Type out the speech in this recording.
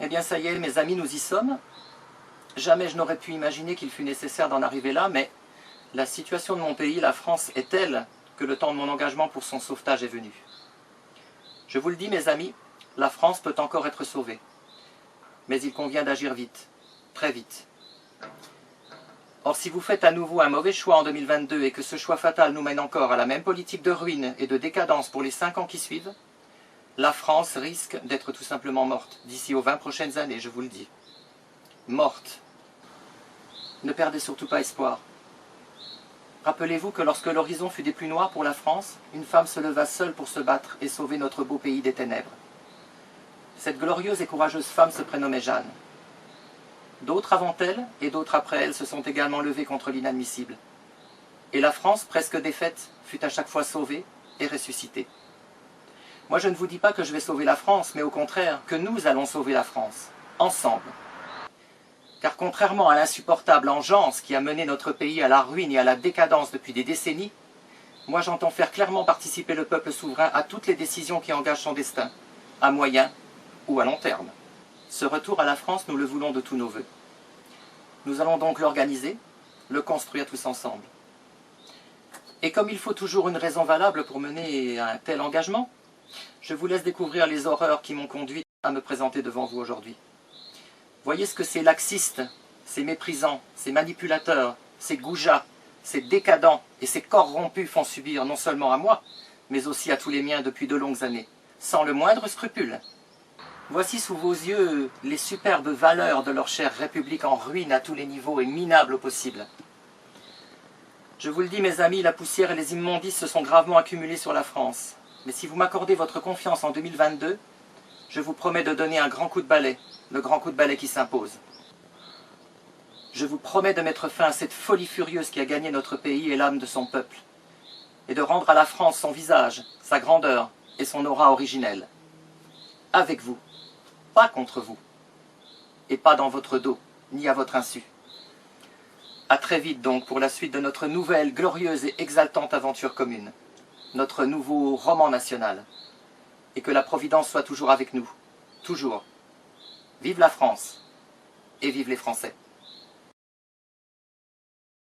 Eh bien ça y est, mes amis, nous y sommes. Jamais je n'aurais pu imaginer qu'il fût nécessaire d'en arriver là, mais la situation de mon pays, la France, est telle que le temps de mon engagement pour son sauvetage est venu. Je vous le dis, mes amis, la France peut encore être sauvée. Mais il convient d'agir vite, très vite. Or, si vous faites à nouveau un mauvais choix en 2022 et que ce choix fatal nous mène encore à la même politique de ruine et de décadence pour les 5 ans qui suivent, la France risque d'être tout simplement morte d'ici aux 20 prochaines années, je vous le dis. Morte. Ne perdez surtout pas espoir. Rappelez-vous que lorsque l'horizon fut des plus noirs pour la France, une femme se leva seule pour se battre et sauver notre beau pays des ténèbres. Cette glorieuse et courageuse femme se prénommait Jeanne. D'autres avant elle et d'autres après elle se sont également levés contre l'inadmissible. Et la France, presque défaite, fut à chaque fois sauvée et ressuscitée. Moi, je ne vous dis pas que je vais sauver la France, mais au contraire, que nous allons sauver la France, ensemble. Car contrairement à l'insupportable engeance qui a mené notre pays à la ruine et à la décadence depuis des décennies, moi j'entends faire clairement participer le peuple souverain à toutes les décisions qui engagent son destin, à moyen ou à long terme. Ce retour à la France, nous le voulons de tous nos vœux. Nous allons donc l'organiser, le construire tous ensemble. Et comme il faut toujours une raison valable pour mener un tel engagement, je vous laisse découvrir les horreurs qui m'ont conduit à me présenter devant vous aujourd'hui. Voyez ce que ces laxistes, ces méprisants, ces manipulateurs, ces goujats, ces décadents et ces corrompus font subir non seulement à moi, mais aussi à tous les miens depuis de longues années, sans le moindre scrupule. Voici sous vos yeux les superbes valeurs de leur chère République en ruine à tous les niveaux et minable au possible. Je vous le dis, mes amis, la poussière et les immondices se sont gravement accumulés sur la France. Mais si vous m'accordez votre confiance en 2022, je vous promets de donner un grand coup de balai, le grand coup de balai qui s'impose. Je vous promets de mettre fin à cette folie furieuse qui a gagné notre pays et l'âme de son peuple, et de rendre à la France son visage, sa grandeur et son aura originelle. Avec vous, pas contre vous, et pas dans votre dos, ni à votre insu. À très vite donc pour la suite de notre nouvelle, glorieuse et exaltante aventure commune, notre nouveau roman national, et que la Providence soit toujours avec nous, toujours. Vive la France, et vive les Français.